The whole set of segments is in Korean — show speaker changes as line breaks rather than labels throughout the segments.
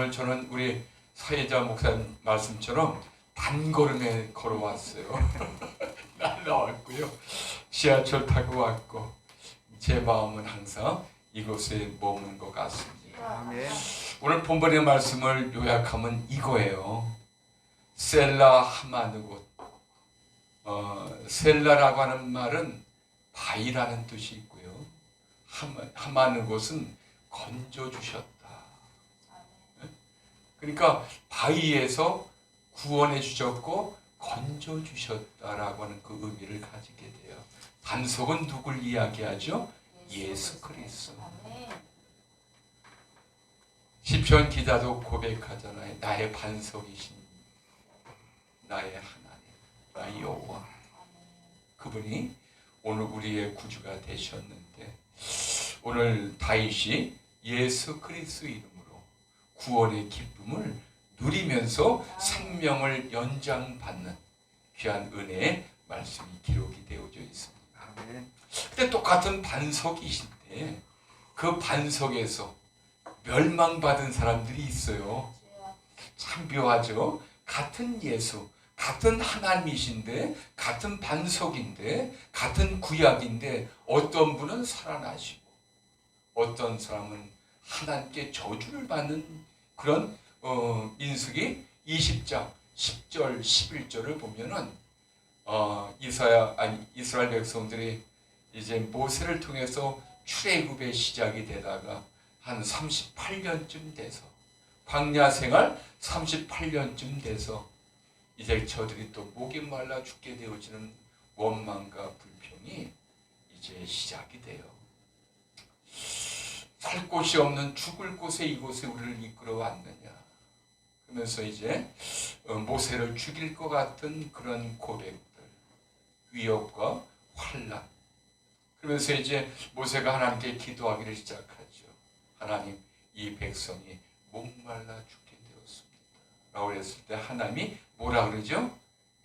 오늘 저는 우리 사회자 목사님 말씀처럼 단걸음에 걸어왔어요. 날라왔고요. 지하철 타고 왔고 제 마음은 항상 이곳에 머무는 것 같습니다.
아멘.
오늘 본문의 말씀을 요약하면 이거예요. 셀라 하마느곳. 셀라라고 하는 말은 바위라는 뜻이 있고요. 하마느곳은 건져주셨다. 그러니까 바위에서 구원해 주셨고 건져 주셨다라고 하는 그 의미를 가지게 돼요. 반석은 누굴 이야기하죠? 예수 그리스도. 시편 기자도 고백하잖아요. 나의 반석이신 나의 하나님, 나의 여호와. 그분이 오늘 우리의 구주가 되셨는데 오늘 다윗이 예수 그리스도 이름으로 구원의 기쁨을 누리면서 생명을 연장받는 귀한 은혜의 말씀이 기록이 되어져 있습니다. 근데 똑같은 반석이신데 그 반석에서 멸망받은 사람들이 있어요. 참 묘하죠. 같은 예수, 같은 하나님이신데 같은 반석인데 같은 구약인데 어떤 분은 살아나시고 어떤 사람은 하나님께 저주를 받는 그런 민수기 20장 10절 11절을 보면은 이스라엘 백성들이 이제 모세를 통해서 출애굽의 시작이 되다가 한 38년쯤 돼서 광야 생활 38년쯤 돼서 이제 저들이 또 목이 말라 죽게 되어지는 원망과 불평이 이제 시작이 돼요. 살 곳이 없는 죽을 곳에 이곳에 우리를 이끌어 왔느냐. 그러면서 이제 모세를 죽일 것 같은 그런 고백들, 위협과 환난. 그러면서 이제 모세가 하나님께 기도하기를 시작하죠. 하나님, 이 백성이 목말라 죽게 되었습니다. 라고 했을 때 하나님이 뭐라 그러죠?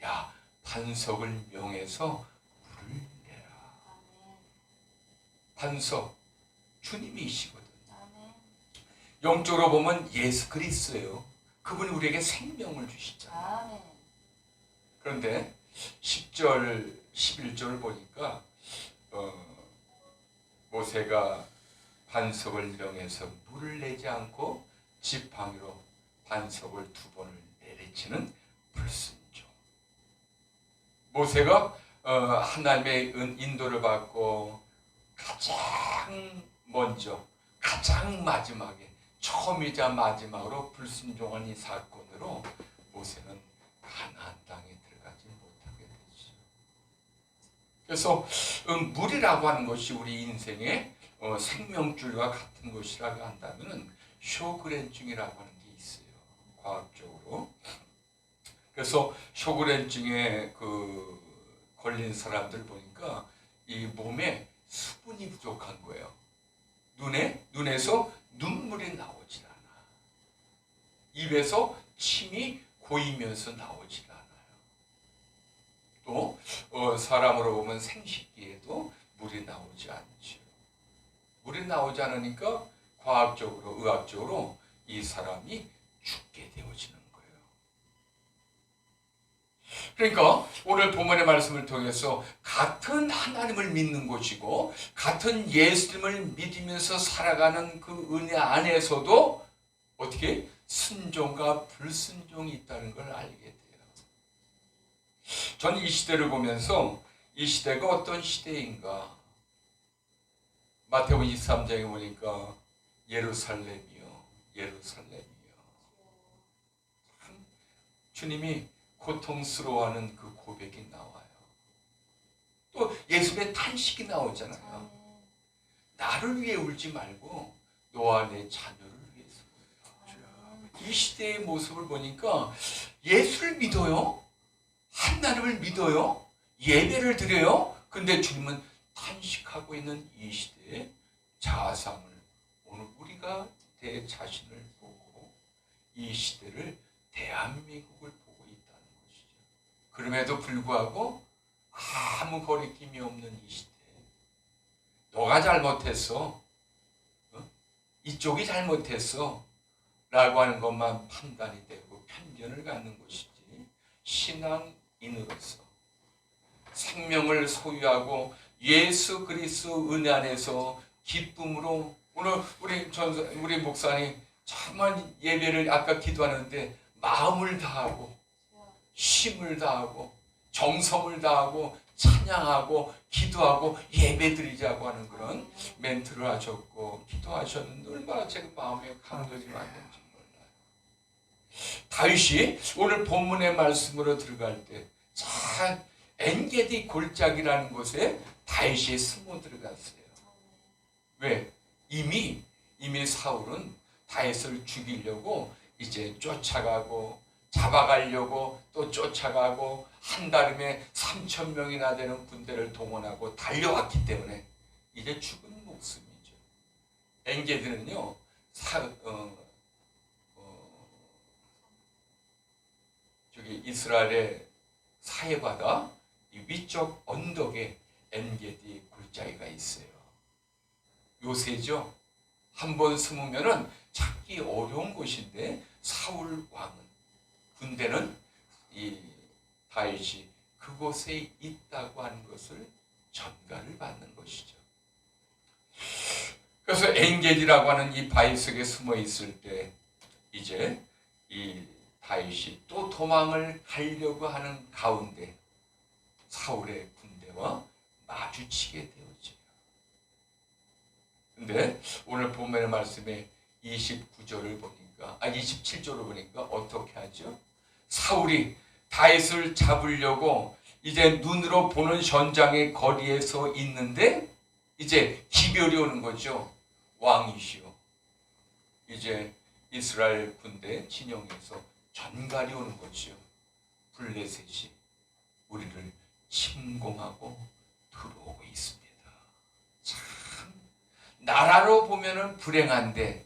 야, 반석을 명해서 물을 내라. 반석, 주님이시거든. 영적으로 보면 예수 그리스도예요. 그분이 우리에게 생명을 주시잖아요. 그런데 10절, 11절 보니까 모세가 반석을 명해서 물을 내지 않고 지팡이로 반석을 2번을 내리치는 불순종. 모세가 하나님의 인도를 받고 가장 먼저 가장 마지막에 처음이자 마지막으로 불순종한 이 사건으로 모세는 가나안 땅에 들어가지 못하게 되죠. 그래서 물이라고 하는 것이 우리 인생의 생명줄과 같은 것이라고 한다면 쇼그렌증이라고 하는 게 있어요. 과학적으로. 그래서 쇼그렌증에 걸린 사람들 보니까 이 몸에 수분이 부족한 거예요. 눈에서 눈물이 나오질 않아. 입에서 침이 고이면서 나오질 않아요. 또 사람으로 보면 생식기에도 물이 나오지 않죠. 물이 나오지 않으니까 과학적으로, 의학적으로 이 사람이 죽게 되어지는 거예요. 그러니까 오늘 본문의 말씀을 통해서 같은 하나님을 믿는 것이고 같은 예수님을 믿으면서 살아가는 그 은혜 안에서도 어떻게 순종과 불순종이 있다는 걸 알게 돼요. 저는 이 시대를 보면서 이 시대가 어떤 시대인가. 마태복음 23장에 보니까 예루살렘이요, 예루살렘이요. 주님이 고통스러워하는 그 고백이 나와요. 또 예수님의 탄식이 나오잖아요. 나를 위해 울지 말고 너와 내 자녀를 위해서 울라. 이 시대의 모습을 보니까 예수를 믿어요. 하나님을 믿어요. 예배를 드려요. 근데 주님은 탄식하고 있는 이 시대의 자아상을 오늘 우리가 내 자신을 보고 이 시대를 대한민국을 보고 있다는 것이죠. 그럼에도 불구하고 아무 거리낌이 없는 이 시대. 너가 잘못했어. 이쪽이 잘못했어. 라고 하는 것만 판단이 되고 편견을 갖는 것이지, 신앙인으로서 생명을 소유하고 예수 그리스도 은혜 안에서 기쁨으로, 오늘 우리 목사님 정말 예배를 아까 기도하는데 마음을 다하고 힘을 다하고 정성을 다하고 찬양하고 기도하고 예배드리자고 하는 그런 멘트를 하셨고 기도하셨는데 얼마나 제가 마음에 감동이 많은지 몰라요. 다윗이 오늘 본문의 말씀으로 들어갈 때 참 엔게디 골짜기라는 곳에 다윗이 숨어 들어갔어요. 왜? 이미 사울은 다윗을 죽이려고 이제 쫓아가고 잡아가려고 또 쫓아가고 한다름에 3,000명이나 되는 군대를 동원하고 달려왔기 때문에 이제 죽은 목숨이죠. 엔게디는요, 저기 이스라엘의 사해바다 이 위쪽 언덕에 엔게디 골짜기가 있어요. 요새죠. 한번 숨으면은 찾기 어려운 곳인데 사울 왕은, 군대는 이 다윗이 그곳에 있다고 하는 것을 전가를 받는 것이죠. 그래서 엔게디라고 하는 이 바위 속에 숨어 있을 때 이제 이 다윗이 또 도망을 가려고 하는 가운데 사울의 군대와 마주치게 되었죠. 근데 오늘 본문의 말씀에 27절을 보니까 어떻게 하죠? 사울이 다윗을 잡으려고 이제 눈으로 보는 전장의 거리에서 있는데 이제 기별이 오는 거죠. 왕이시오. 이제 이스라엘 군대 진영에서 전갈이 오는 거죠. 블레셋이 우리를 침공하고 들어오고 있습니다. 참 나라로 보면은 불행한데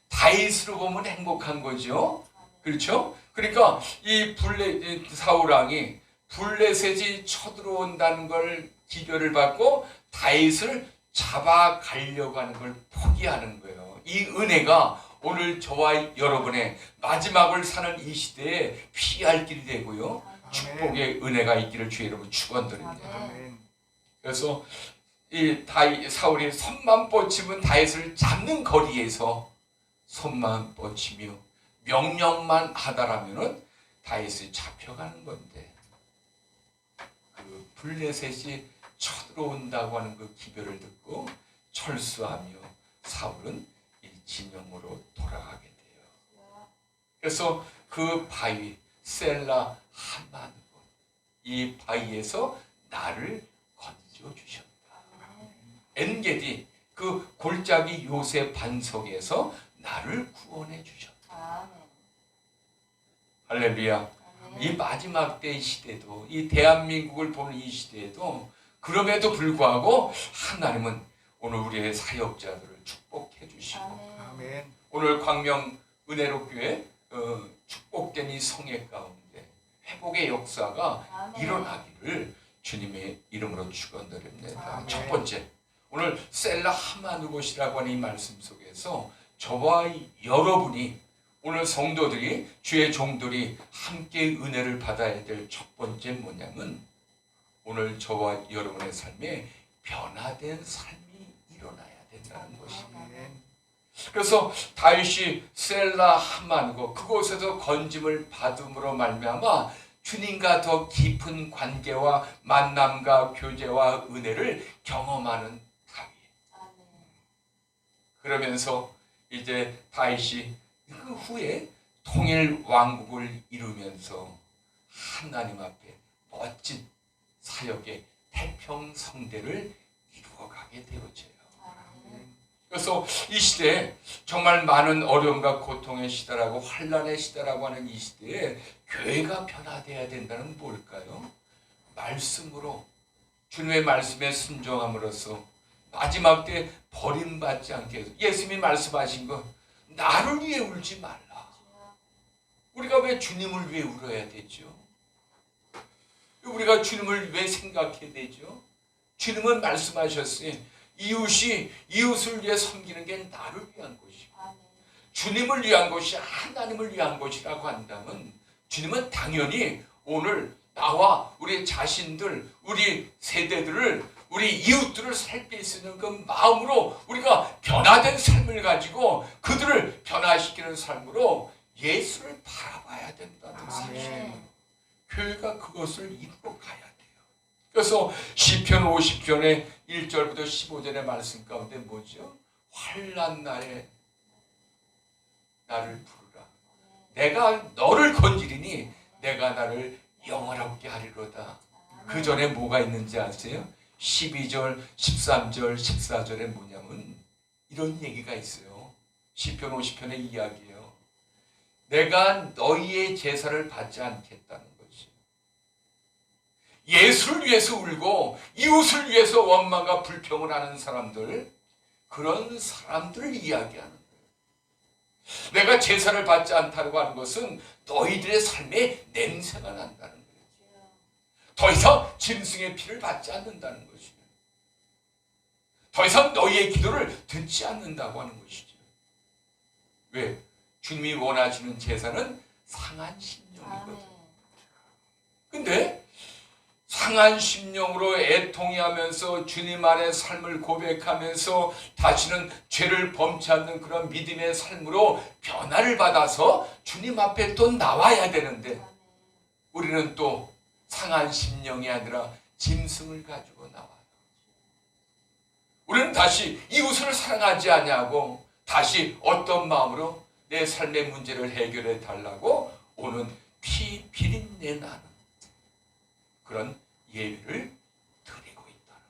다윗으로 보면 행복한 거죠. 그렇죠? 그러니까 이 사울 왕이 블레셋이 쳐들어온다는 걸 기별을 받고 다윗을 잡아가려고 하는 걸 포기하는 거예요. 이 은혜가 오늘 저와 여러분의 마지막을 사는 이 시대에 피할 길이 되고요. 축복의 은혜가 있기를 주의 이름으로 축원드립니다. 그래서 이 사울이 손만 뻗치면 다윗을 잡는 거리에서 손만 뻗치며 명령만 하다라면은 다윗이 잡혀가는 건데 그 블레셋이 쳐들어온다고 하는 그 기별을 듣고 철수하며 사울은 이 진영으로 돌아가게 돼요. 그래서 그 바위 셀라 하만 이 바위에서 나를 건져 주셨다. 엔게디 그 골짜기 요새 반석에서 나를 구원해 주셨다. 할렐루야. 이 마지막 때의 시대도, 이 대한민국을 보는 이 시대에도 그럼에도 불구하고 하나님은 오늘 우리의 사역자들을 축복해 주시고 아멘. 오늘 광명 은혜로교회 축복된 이 성회 가운데 회복의 역사가 아멘. 일어나기를 주님의 이름으로 축원드립니다. 아멘. 첫 번째, 오늘 셀라 하마누봇이라고 하는 이 말씀 속에서 저와 여러분이 오늘 성도들이 주의 종들이 함께 은혜를 받아야 될 첫 번째 뭐냐면 오늘 저와 여러분의 삶에 변화된 삶이 일어나야 된다는 것입니다. 그래서 다윗이 셀라 하만고 그곳에서 건짐을 받음으로 말미암아 주님과 더 깊은 관계와 만남과 교제와 은혜를 경험하는 다윗. 그러면서 이제 다윗이 그 후에 통일 왕국을 이루면서 하나님 앞에 멋진 사역의 태평성대를 이루어가게 되어져요. 그래서 이 시대에 정말 많은 어려움과 고통의 시대라고 환난의 시대라고 하는 이 시대에 교회가 변화되어야 된다는 뭘까요? 말씀으로 주님의 말씀에 순종함으로써 마지막 때 버림받지 않게 해서 예수님이 말씀하신 거 나를 위해 울지 말라. 우리가 왜 주님을 위해 울어야 되죠? 우리가 주님을 왜 생각해야 되죠? 주님은 말씀하셨으니 이웃이 이웃을 위해 섬기는 게 나를 위한 것이고 주님을 위한 것이 하나님을 위한 것이라고 한다면 주님은 당연히 오늘 나와 우리 자신들, 우리 세대들을, 우리 이웃들을 살필 수 있는 그 마음으로 우리가 변화된 삶을 가지고 그들을 변화시키는 삶으로 예수를 바라봐야 된다는 사실이에요. 교회가 그것을 이루어 가야 돼요. 그래서 시편 50편의 1절부터 15절의 말씀 가운데 뭐죠? 환난 날에 나를 부르라. 내가 너를 건지리니 내가 나를 영화롭게 하리로다. 그 전에 뭐가 있는지 아세요? 12절, 13절, 14절에 뭐냐면 이런 얘기가 있어요. 시편 50편의 이야기예요. 내가 너희의 제사를 받지 않겠다는 것이. 예수를 위해서 울고 이웃을 위해서 원망과 불평을 하는 사람들, 그런 사람들을 이야기하는 거예요. 내가 제사를 받지 않다고 하는 것은 너희들의 삶에 냄새가 난다는 거예요. 더 이상 짐승의 피를 받지 않는다는 것이에요. 더 이상 너희의 기도를 듣지 않는다고 하는 것이죠. 왜? 주님이 원하시는 제사는 상한 심령이거든. 근데 상한 심령으로 애통해하면서 주님 안에 삶을 고백하면서 다시는 죄를 범치 않는 그런 믿음의 삶으로 변화를 받아서 주님 앞에 또 나와야 되는데 우리는 또 상한 심령이 아니라 짐승을 가지고 나와요. 우리는 다시 이웃을 사랑하지 아니하고 다시 어떤 마음으로 내 삶의 문제를 해결해 달라고 오는 피 비린내 나는 그런 예배를 드리고 있다는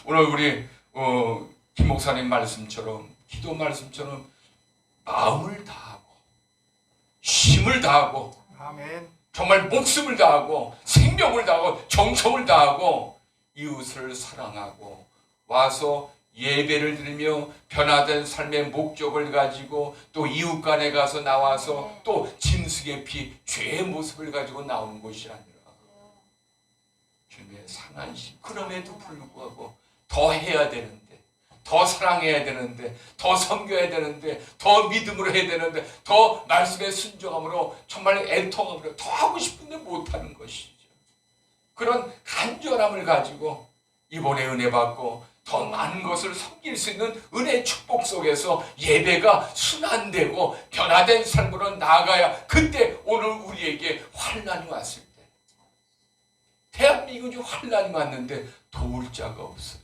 거예요. 오늘 우리 김 목사님 말씀처럼 기도 말씀처럼 마음을 다하고 힘을 다하고
아멘.
정말 목숨을 다하고 생명을 다하고 정성을 다하고 이웃을 사랑하고 와서 예배를 드리며 변화된 삶의 목적을 가지고 또 이웃 간에 가서 나와서 또 짐승의 피, 죄의 모습을 가지고 나오는 것이 아니라 주님의 상한 심. 그럼에도 불구하고 더 해야 되는데, 더 사랑해야 되는데, 더 섬겨야 되는데, 더 믿음으로 해야 되는데, 더 말씀의 순종함으로 정말 애통함으로 더 하고 싶은데 못하는 것이죠. 그런 간절함을 가지고 이번에 은혜 받고 더 많은 것을 섬길 수 있는 은혜의 축복 속에서 예배가 순환되고 변화된 삶으로 나아가야 그때 오늘 우리에게 환난이 왔을 때 대한민국이 환난이 왔는데 도울 자가 없어요.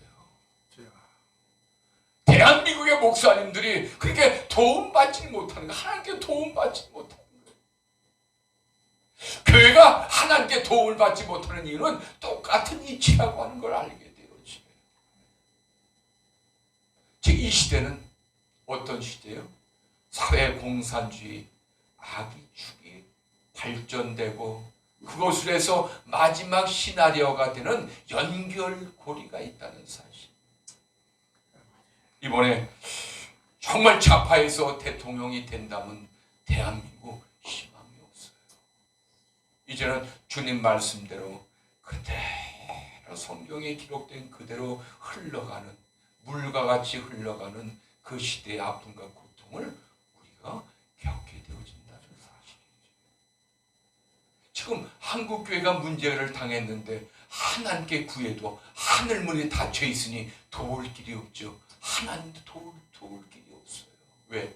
대한민국의 목사님들이 그렇게 도움받지 못하는 거예요. 하나님께 도움받지 못하는 거예요. 교회가 하나님께 도움을 받지 못하는 이유는 똑같은 이치라고 하는 걸 알게 돼요. 즉 이 시대는 어떤 시대예요? 사회 공산주의, 악의축이 발전되고 그것을 해서 마지막 시나리오가 되는 연결고리가 있다는 사실. 이번에 정말 좌파에서 대통령이 된다면 대한민국 희망이 없어요. 이제는 주님 말씀대로 그대로 성경에 기록된 그대로 흘러가는 물과 같이 흘러가는 그 시대의 아픔과 고통을 우리가 겪게 되어진다는 사실이죠. 지금 한국교회가 문제를 당했는데 하나님께 구해도 하늘문이 닫혀 있으니 도울 길이 없죠. 하나님도 도울 길이 없어요. 왜?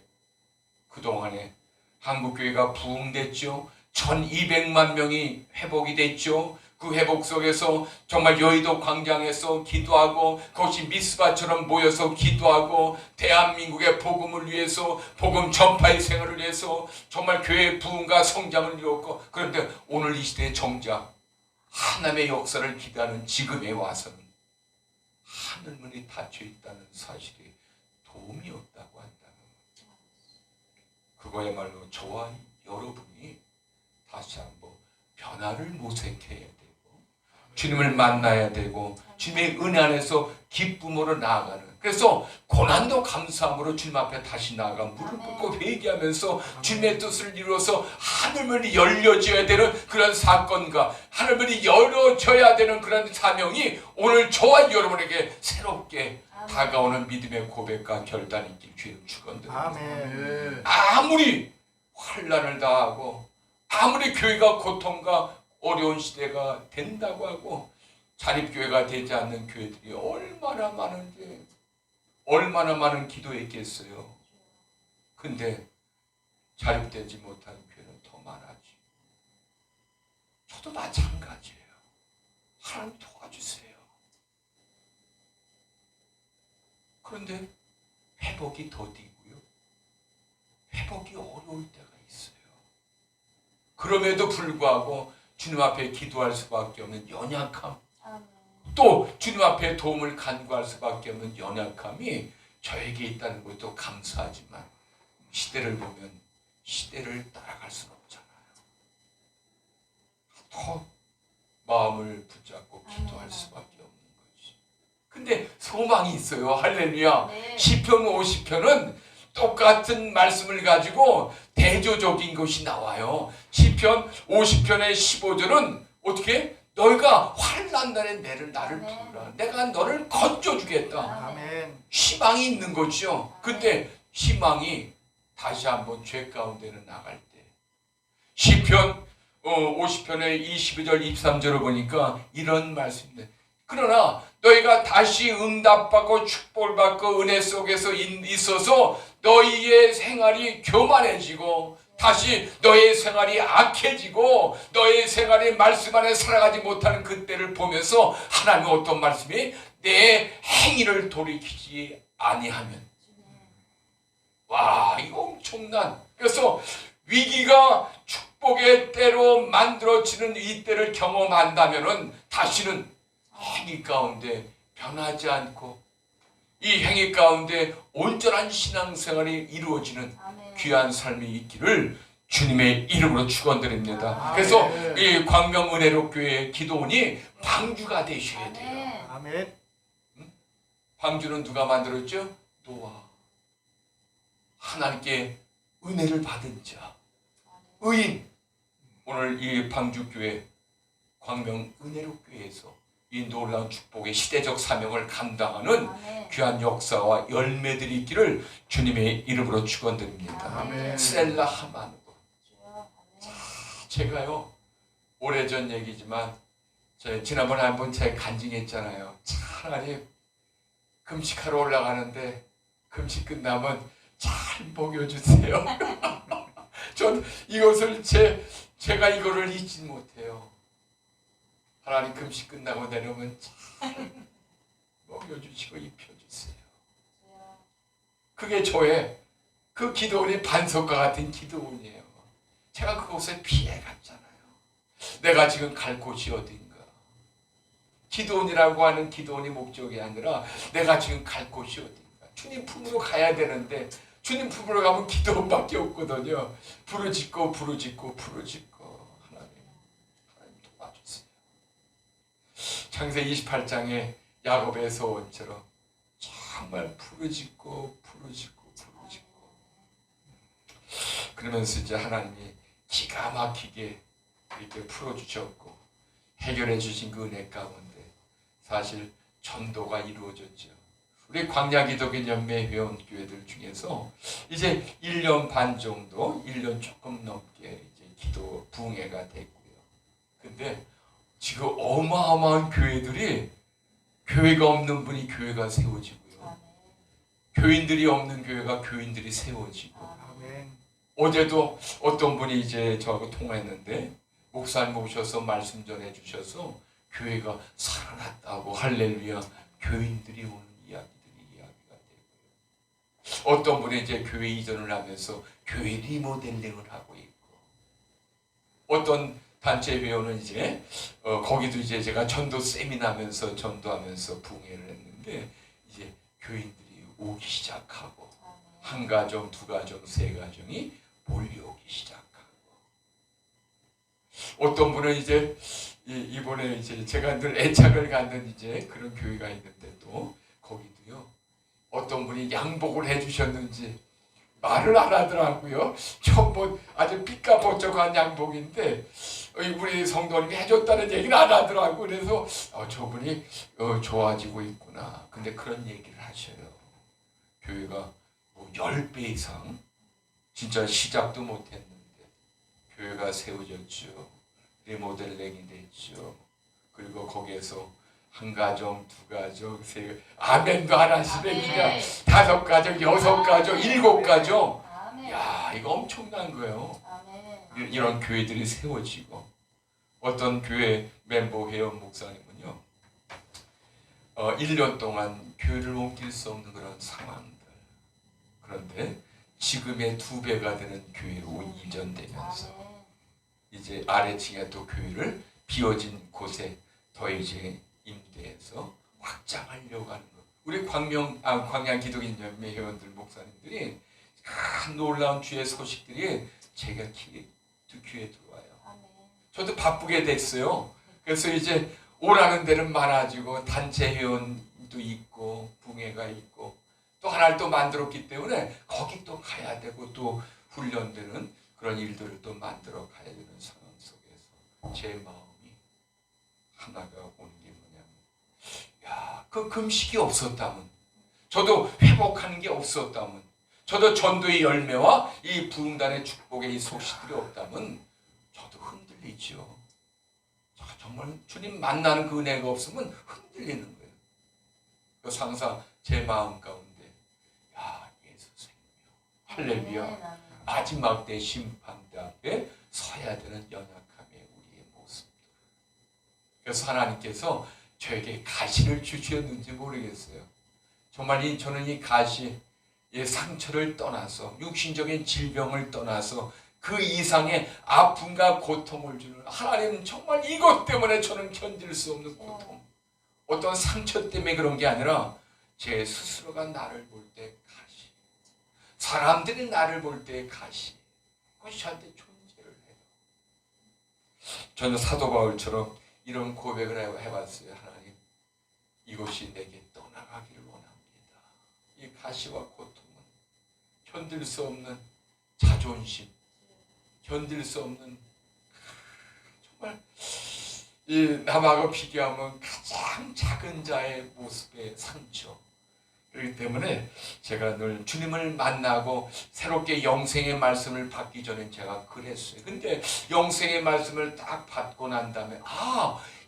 그동안에 한국교회가 부흥됐죠. 1200만 명이 회복이 됐죠. 그 회복 속에서 정말 여의도 광장에서 기도하고 그것이 미스바처럼 모여서 기도하고 대한민국의 복음을 위해서 복음 전파의 생활을 위해서 정말 교회의 부흥과 성장을 이루었고 그런데 오늘 이 시대의 정작 하나님의 역사를 기대하는 지금에 와서는 하늘문이 닫혀 있다는 사실이 도움이 없다고 한다는 그거야말로 저와 여러분이 다시 한번 변화를 모색해야 되고 주님을 만나야 되고 주님의 은혜 안에서 기쁨으로 나아가는 그래서 고난도 감사함으로 주님 앞에 다시 나아가 무릎 꿇고 회개하면서 주님의 뜻을 이루어서 하늘문이 열려져야 되는 그런 사건과 하늘문이 열어져야 되는 그런 사명이 오늘 저와 여러분에게 새롭게 다가오는 믿음의 고백과 결단이 있길 주님 축원드립니다.
아멘.
아무리 환난을 당하고 아무리 교회가 고통과 어려운 시대가 된다고 하고 자립교회가 되지 않는 교회들이 얼마나 많은지, 얼마나 많은 기도했겠어요. 근데 자립되지 못한 교회는 더 많아지. 저도 마찬가지예요. 하나님 도와주세요. 그런데 회복이 더디고요. 회복이 어려울 때가 있어요. 그럼에도 불구하고 주님 앞에 기도할 수밖에 없는 연약함, 또 주님 앞에 도움을 간구할 수밖에 없는 연약함이 저에게 있다는 것도 감사하지만 시대를 보면 시대를 따라갈 수는 없잖아요. 더 마음을 붙잡고 기도할 수밖에 없는 거지. 근데 소망이 있어요. 할렐루야.
네.
시편 50편은 똑같은 말씀을 가지고 대조적인 것이 나와요. 시편 50편의 15절은 어떻게? 너희가 환난 날에 나를 부르라. 내가 너를 건져주겠다.
아멘.
희망이 있는 거죠. 근데 희망이 다시 한번 죄 가운데는 나갈 때 시편 50편의 22절 23절을 보니까 이런 말씀입니다. 그러나 너희가 다시 응답받고 축복을 받고 은혜 속에서 있어서 너희의 생활이 교만해지고 다시 너의 생활이 악해지고 너의 생활이 말씀 안에 살아가지 못하는 그때를 보면서 하나님은 어떤 말씀이 내 행위를 돌이키지 아니하면, 와, 이거 엄청난. 그래서 위기가 축복의 때로 만들어지는 이 때를 경험한다면은 다시는 행위 가운데 변하지 않고 이 행위 가운데 온전한 신앙생활이 이루어지는 귀한 삶이 있기를 주님의 이름으로 축원드립니다. 그래서 이 광명은혜로교회 기도원이 방주가 되셔야 돼요.
아멘.
방주는 누가 만들었죠? 노아. 하나님께 은혜를 받은 자, 의인. 오늘 이 방주교회 광명은혜로교회에서 이 놀라운 축복의 시대적 사명을 감당하는 귀한 역사와 열매들이 있기를 주님의 이름으로 축원드립니다.
아멘.
셀라 하만고. 제가요, 오래전 얘기지만 지난번에 한번 제가 간증했잖아요. 차라리 금식하러 올라가는데 금식 끝나면 잘 먹여주세요. 전 이것을 제가 이거를 잊지 못해요. 하나님 금식 끝나고 내려오면 잘 먹여주시고 입혀주세요. 그게 저의 그 기도원이 반석과 같은 기도원이에요. 제가 그곳에 피해 갔잖아요. 내가 지금 갈 곳이 어딘가. 기도원이라고 하는 기도원이 목적이 아니라 내가 지금 갈 곳이 어딘가. 주님 품으로 가야 되는데 주님 품으로 가면 기도원밖에 없거든요. 부르짖고 부르짖고 부르짖고 하나님 도와주세요. 창세 28장에 야곱의 소원처럼 정말 부르짖고 부르짖고 부르짖고 그러면서 이제 하나님이 기가 막히게 이렇게 풀어주셨고 해결해 주신 그 은혜 가운데 사실 전도가 이루어졌죠. 우리 광야기독인연맹 회원교회들 중에서 이제 1년 반 정도, 1년 조금 넘게 이제 기도 부흥회가 됐고요. 근데 지금 어마어마한 교회들이 교회가 없는 분이 교회가 세워지고요. 교인들이 없는 교회가 교인들이 세워지고.
아멘.
어제도 어떤 분이 이제 저하고 통화했는데 목사님 오셔서 말씀 전해 주셔서 교회가 살아났다고 할렐루야. 교인들이 오는 이야기가 되고요. 어떤 분이 이제 교회 이전을 하면서 교회 리모델링을 하고 있고 어떤 단체 회원은 이제 거기도 이제 제가 전도 세미나하면서 전도하면서 부흥회를 했는데 이제 교인들이 오기 시작하고 한 가정, 두 가정, 세 가정이 몰려오기 시작하고 어떤 분은 이제 이번에 이제 제가 늘 애착을 갖는 이제 그런 교회가 있는데 또 거기도요 어떤 분이 양복을 해주셨는지 말을 안 하더라고요. 처음 본 아주 삐까번쩍한 양복인데 우리 성도님이 해줬다는 얘기를 안 하더라고. 그래서 저분이 좋아지고 있구나. 근데 그런 얘기를 하셔요. 교회가 뭐 10배 이상 진짜 시작도 못했는데 교회가 세워졌죠. 리모델링이 됐죠. 그리고 거기에서 한 가정, 두 가정, 세 아멘도 안 하시네. 그냥 5가정, 6가정, 7가정. 야, 이거 엄청난 거예요. 이런 교회들이 세워지고 어떤 교회 멤버 회원 목사님은요 1년 동안 교회를 옮길 수 없는 그런 상황들, 그런데 지금의 2배가 되는 교회로 이전되면서 이제 아래층에 또 교회를 비워진 곳에 더 이제 임대해서 확장하려고 하는 거. 우리 광양 기독인연맹 회원들 목사님들이 큰 놀라운 주의 소식들이 제가 귀에 들어와요. 저도 바쁘게 됐어요. 그래서 이제 오라는 데는 많아지고 단체 회원도 있고 붕회가 있고 또 하나를 또 만들었기 때문에 거기 또 가야 되고 또 훈련되는 그런 일들을 또 만들어 가야 되는 상황 속에서 제 마음이 하나가 오는 게 뭐냐면, 야, 그 금식이 없었다면, 저도 회복하는 게 없었다면, 저도 전도의 열매와 이 부흥단의 축복의 이 소식들이 없다면 저도 흔들리죠. 정말 주님 만나는 그 은혜가 없으면 흔들리는 거예요. 그래서 항상 제 마음 가운데, 야, 예수 생명, 할렐루야, 마지막 때 심판대 앞에 서야 되는 연약함의 우리의 모습들. 그래서 하나님께서 저에게 가시를 주셨는지 모르겠어요. 정말 저는 이 가시, 이 상처를 떠나서 육신적인 질병을 떠나서 그 이상의 아픔과 고통을 주는 하나님, 정말 이것 때문에 저는 견딜 수 없는 고통, 어떤 상처 때문에 그런 게 아니라 제 스스로가 나를 볼 때 가시, 사람들이 나를 볼 때 가시, 그것이 저한테 존재를 해요. 저는 사도 바울처럼 이런 고백을 해봤어요. 하나님, 이것이 내게 떠나가기를 원합니다. 이 가시와 고통은 견딜 수 없는 자존심, 견딜 수 없는, 정말 이 남하고 비교하면 가장 작은 자의 모습의 상처. 그렇기 때문에 제가 늘 주님을 만나고 새롭게 영생의 말씀을 받기 전에 제가 그랬어요. 근데 영생의 말씀을 딱 받고 난 다음에,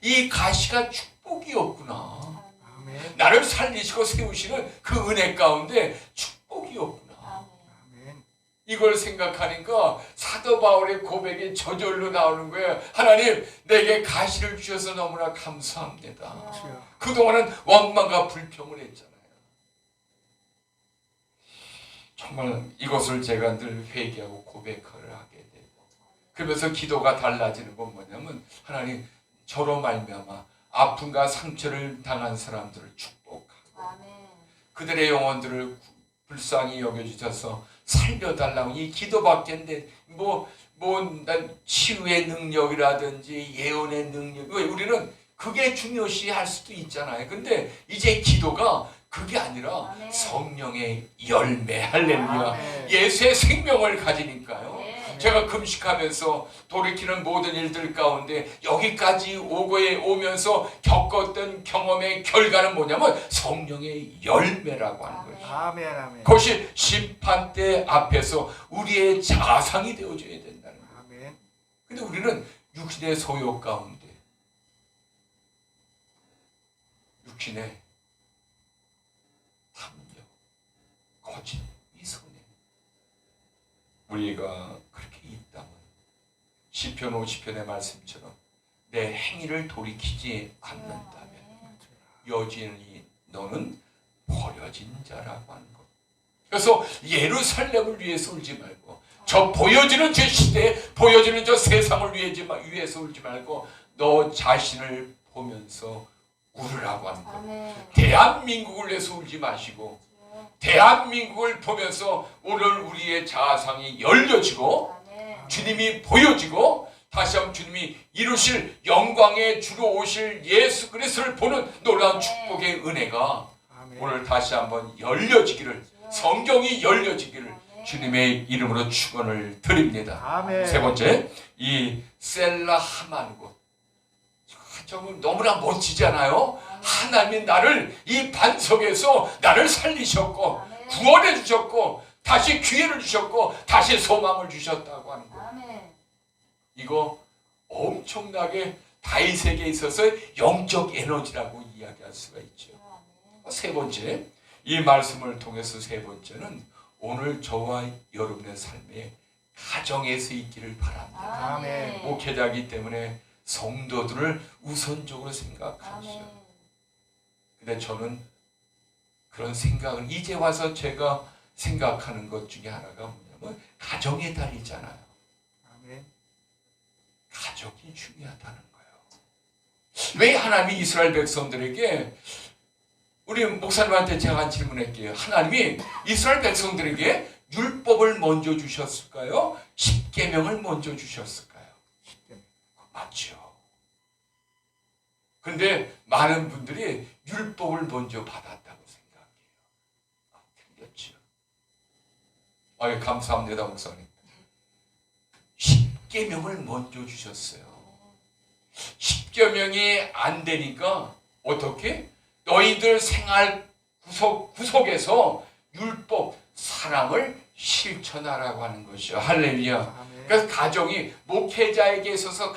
이 가시가 축복이었구나. 아멘. 나를 살리시고 세우시는 그 은혜 가운데 축복이었구나. 아멘. 이걸 생각하니까 사도 바울의 고백이 저절로 나오는 거예요. 하나님, 내게 가시를 주셔서 너무나 감사합니다. 그동안은 원망과 불평을 했잖아요. 정말 이것을 제가 늘 회개하고 고백을 하게 되고, 그러면서 기도가 달라지는 건 뭐냐면, 하나님, 저로 말미암아 아픔과 상처를 당한 사람들을 축복하고 그들의 영혼들을 불쌍히 여겨주셔서 살려달라고 이 기도밖에 난 치유의 능력이라든지 예언의 능력, 우리는 그게 중요시 할 수도 있잖아요. 근데 이제 기도가 그게 아니라 아멘. 성령의 열매, 할렐루야. 아멘. 예수의 생명을 가지니까요. 아멘. 제가 금식하면서 돌이키는 모든 일들 가운데 여기까지 오면서 겪었던 경험의 결과는 뭐냐면 성령의 열매라고 하는 거예요. 아멘, 아멘. 그것이 심판대 앞에서 우리의 자상이 되어줘야 된다는 거예요. 아멘. 근데 우리는 육신의 소욕 가운데, 육신의 탐욕, 거짓, 이선해, 우리가 그렇게 있다면 시편 50편의 말씀처럼 내 행위를 돌이키지 않는다면 여전히 너는 버려진 자라고 하는 것. 그래서 예루살렘을 위해서 울지 말고, 저 보여지는 저 시대에 보여지는 저 세상을 위해서 울지 말고 너 자신을 보면서 울으라고 하는 거예요. 대한민국을 위해서 울지 마시고 대한민국을 보면서 오늘 우리의 자아상이 열려지고 주님이 보여지고 다시 한번 주님이 이루실 영광의 주로 오실 예수 그리스도를 보는 놀라운 축복의 은혜가 오늘 다시 한번 열려지기를, 성경이 열려지기를, 주님의 이름으로 축원을 드립니다.
아멘.
세 번째, 이 셀라 하만 곳. 정말 너무나 멋지지 않아요? 하나님이 나를 이 반석에서 나를 살리셨고 구원해 주셨고 다시 기회를 주셨고 다시 소망을 주셨다고 하는 거예요. 이거 엄청나게 다윗에게 있어서 영적 에너지라고 이야기할 수가 있죠. 세 번째, 이 말씀을 통해서 세 번째는 오늘 저와 여러분의 삶에 가정에서 있기를 바랍니다.
아멘.
목회자이기 때문에 성도들을 우선적으로 생각하죠. 근데 저는 그런 생각을 이제 와서 제가 생각하는 것 중에 하나가 뭐냐면 가정의 달이잖아요.
아멘.
가족이 중요하다는 거예요. 왜 하나님이 이스라엘 백성들에게, 우리 목사님한테 제가 한 질문할게요. 하나님이 이스라엘 백성들에게 율법을 먼저 주셨을까요? 십계명을 먼저 주셨을까요? 맞죠. 근데 많은 분들이 율법을 먼저 받았다고 생각해요. 틀렸죠. 아유, 감사합니다, 목사님. 십계명을 먼저 주셨어요. 십계명이 안 되니까 어떻게? 너희들 생활 구석에서 율법, 사랑을 실천하라고 하는 것이요. 할렐루야.
아멘.
그래서 가정이 목회자에게 있어서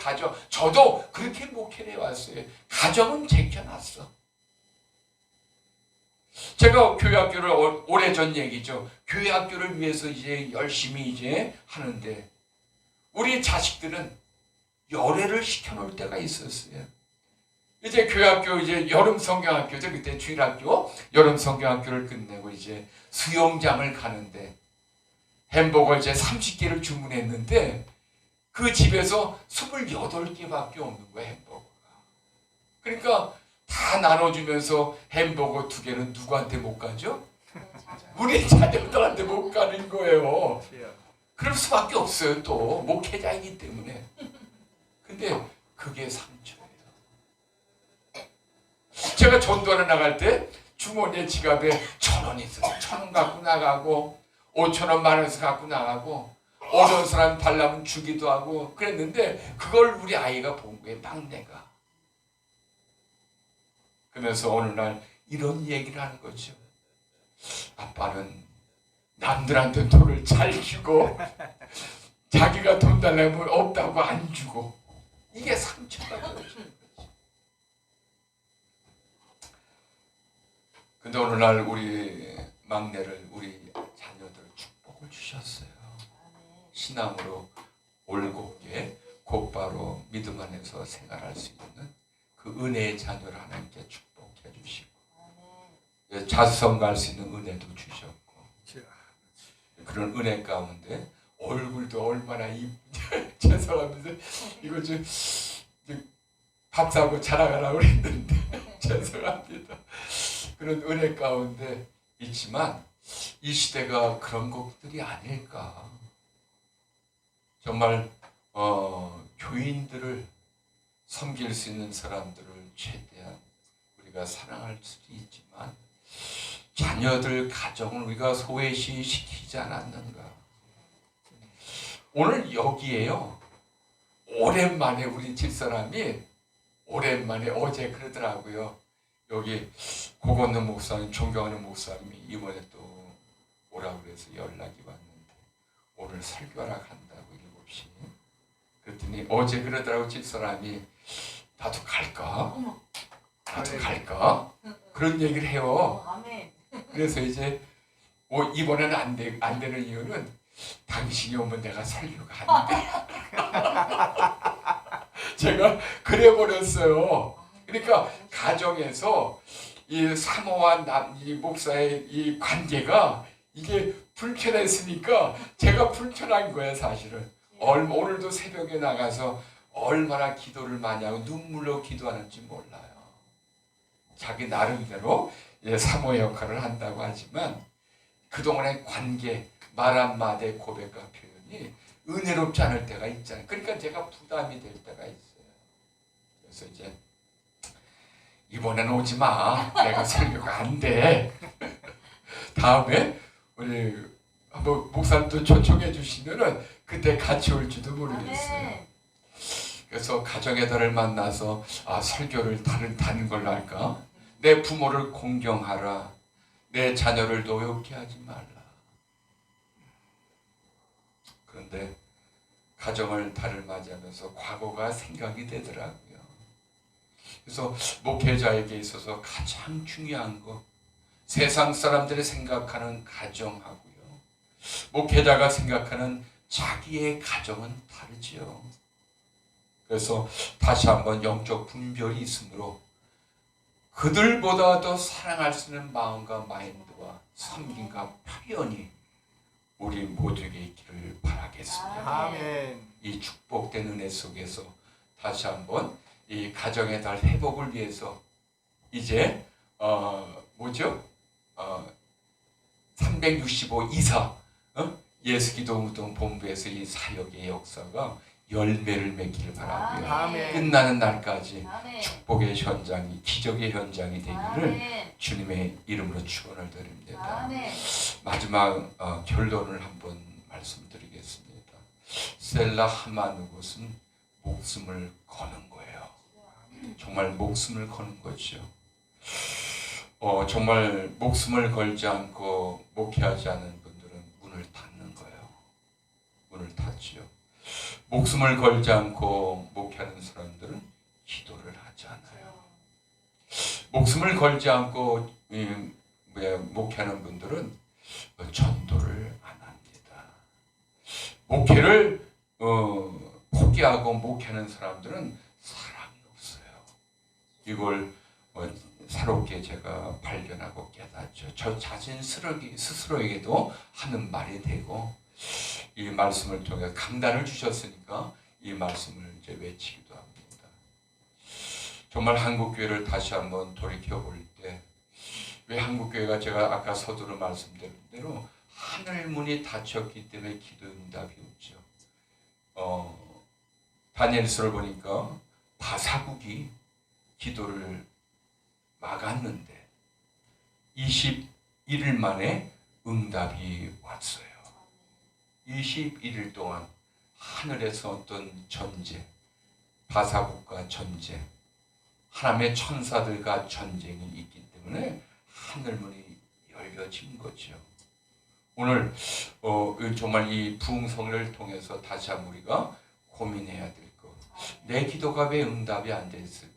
저도 그렇게 목회를 해왔어요. 가정은 제껴놨어. 제가 교회학교를 오래전 얘기죠. 교회학교를 위해서 이제 열심히 이제 하는데 우리 자식들은 열애를 시켜놓을 때가 있었어요. 이제 교회학교 이제 여름 성경학교죠. 그때 주일학교 여름 성경학교를 끝내고 이제 수영장을 가는데 햄버거 이제 30개를 주문했는데 그 집에서 28개밖에 없는 거야, 햄버거가. 그러니까 다 나눠주면서 햄버거 2개는 누구한테 못 가죠? 우리 자녀들한테 못 가는 거예요. 그럴 수밖에 없어요. 또 목회자이기 때문에. 근데 그게 상처예요. 제가 전도하러 나갈 때 주머니에 지갑에 1,000원 있어서 1,000원 갖고 나가고 5,000원 만원씩 갖고 나가고 어려운 사람 달라면 주기도 하고 그랬는데 그걸 우리 아이가 본 거예요. 막내가. 그러면서 어느 날 이런 얘기를 하는 거죠. 아빠는 남들한테 돈을 잘 주고 자기가 돈 달라면 없다고 안 주고 이게 상처가 되어지는 거지. 근데 오늘날 우리 막내를 우리 자녀들 축복을 주셨어요. 신앙으로 올곧게 곧바로 믿음 안에서 생활할 수 있는 그 은혜의 자녀를 하나님께 축복해 주시고 자성 갈 수 있는 은혜도 주셨고 그런 은혜 가운데 얼굴도 얼마나 죄송합니다. 이거 좀 밥 사고 자라가라고 그랬는데 죄송합니다. 그런 은혜 가운데 있지만 이 시대가 그런 것들이 아닐까. 정말 교인들을 섬길 수 있는 사람들을 최대한 우리가 사랑할 수도 있지만 자녀들, 가정을 우리가 소외시 시키지 않았는가. 오늘 여기에요. 오랜만에 우리 집사람이 오랜만에 어제 그러더라고요. 여기 고건능 목사님, 존경하는 목사님이 이번에 또 오라고 그래서 연락이 왔는데 오늘 설교하러 간다고 7시. 그랬더니 어제 그러더라고 집사람이 나도 갈까? 나도 갈까? 그런 얘기를 해요. 그래서 이제 이번에는 안 되는 이유는 당신이 오면 내가 설교가 안 돼. 제가 그래 버렸어요. 그러니까 가정에서 이 사모와 이 목사의 이 관계가 이게 불편했으니까 제가 불편한 거예요, 사실은. 오늘도 새벽에 나가서 얼마나 기도를 많이 하고 눈물로 기도하는지 몰라요. 자기 나름대로 사모의 역할을 한다고 하지만 그동안의 관계, 말 한마디 고백과 표현이 은혜롭지 않을 때가 있잖아요. 그러니까 제가 부담이 될 때가 있어요. 그래서 이제 이번에는 오지 마. 내가 설교가 안 돼. 다음에 우리 뭐 목사님도 초청해 주시면은 그때 같이 올지도 모르겠어요.
아멘.
그래서 가정의 달을 만나서 설교를 다른 걸로 할까? 내 부모를 공경하라. 내 자녀를 노엽게 하지 말라. 그런데 가정을 달을 맞이하면서 과거가 생각이 되더라고요. 그래서 목회자에게 있어서 가장 중요한 것, 세상 사람들이 생각하는 가정하고요, 목회자가 생각하는 자기의 가정은 다르지요. 그래서 다시 한번 영적 분별이 있으므로 그들보다 더 사랑할 수 있는 마음과 마인드와 섬김과 표현이 우리 모두에게 있기를 바라겠습니다.
아멘.
이 축복된 은혜 속에서 다시 한번 이 가정의 달 회복을 위해서 이제 365 이사 예수기도운동 본부에서 이 사역의 역사가 열매를 맺기를 바라고요.
아멘.
끝나는 날까지
아멘.
축복의 현장이, 기적의 현장이 되기를
아멘.
주님의 이름으로 축원을 드립니다.
아멘.
마지막 결론을 한번 말씀드리겠습니다. 셀라 하만 것은 목숨을 거는 거예요. 정말 목숨을 거는 거죠. 정말 목숨을 걸지 않고 목회하지 않은 분들은 문을 닫는 거예요. 문을 닫지요. 목숨을 걸지 않고 목회하는 사람들은 기도를 하지 않아요. 목숨을 걸지 않고 목회하는 분들은 전도를 안 합니다. 목회를 포기하고 목회하는 사람들은 사랑이 없어요. 이걸 새롭게 제가 발견하고 깨닫죠. 저 자신 스스로에게도 하는 말이 되고, 이 말씀을 통해 강단을 주셨으니까 이 말씀을 이제 외치기도 합니다. 정말 한국교회를 다시 한번 돌이켜볼 때, 왜 한국교회가 제가 아까 서두로 말씀드린 대로 하늘문이 닫혔기 때문에 기도 응답이 없죠. 다니엘서를 보니까 바사국이 기도를 막았는데 21일 만에 응답이 왔어요. 21일 동안 하늘에서 어떤 전쟁, 바사국과 전쟁, 하나님의 천사들과 전쟁이 있기 때문에 하늘문이 열려진 거죠. 오늘 정말 이 부흥성을 통해서 다시 한번 우리가 고민해야 될 것. 내 기도가 왜 응답이 안 됐을까?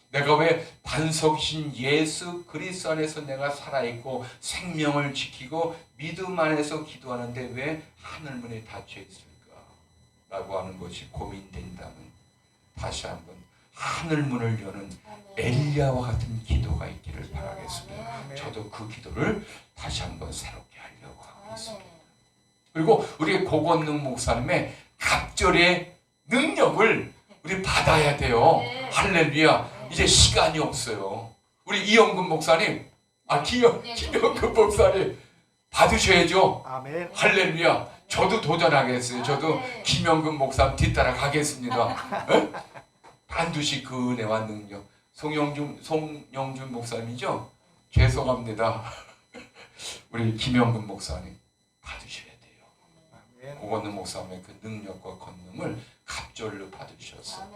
내가 왜 반석이신 예수 그리스도 안에서 내가 살아있고 생명을 지키고 믿음 안에서 기도하는데 왜 하늘문이 닫혀 있을까? 라고 하는 것이 고민된다면 다시 한번 하늘문을 여는 엘리야와 같은 기도가 있기를 바라겠습니다. 저도 그 기도를 다시 한번 새롭게 하려고 하고 있습니다. 그리고 우리 고건능 목사님의 갑절의 능력을 우리 받아야 돼요. 할렐루야. 이제 시간이 없어요. 우리 이영근 목사님, 김영근 목사님 받으셔야죠.
아멘.
할렐루야. 저도 도전하겠어요. 저도 김영근 목사님 뒤따라 가겠습니다. 반드시 그 은혜와 능력. 송영준 목사님이죠? 죄송합니다. 우리 김영근 목사님 받으셔야 돼요. 고건능 목사님의 그 능력과 권능을 갑절로 받으셔서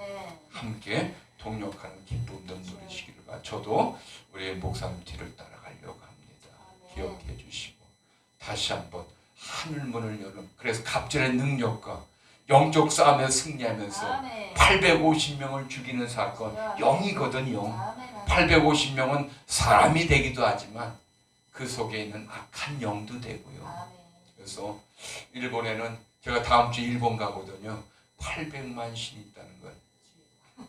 함께 동력하는 기쁨도 누리시기를 바랍니다. 저도 우리 목사님 뒤를 따라가려고 합니다. 기억해 주시고 다시 한번 하늘문을 여는, 그래서 갑절의 능력과 영적 싸움에 승리하면서 850명을 죽이는 사건, 영이거든요. 850명은 사람이 되기도 하지만 그 속에 있는 악한 영도 되고요. 그래서 일본에는 제가 다음 주 일본 가거든요. 800만 신이 있다는 걸.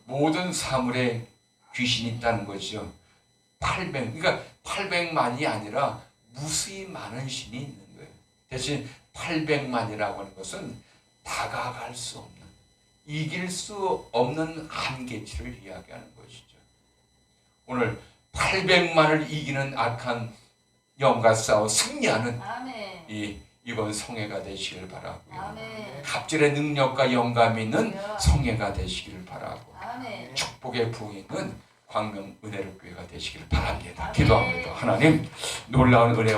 모든 사물에 귀신이 있다는 거죠. 그러니까 800만이 아니라 무수히 많은 신이 있는 거예요. 대신 800만이라고 하는 것은 다가갈 수 없는, 이길 수 없는 한계치를 이야기하는 것이죠. 오늘 800만을 이기는 악한 영과 싸워 승리하는 이번 성회가 되시길 바라고요. 갑절의 능력과 영감이 있는 성회가 되시길 바라고, 축복의 부흥이 있는 광명 은혜롭교회가 되시길 바랍니다. 기도합니다. 하나님, 놀라운 은혜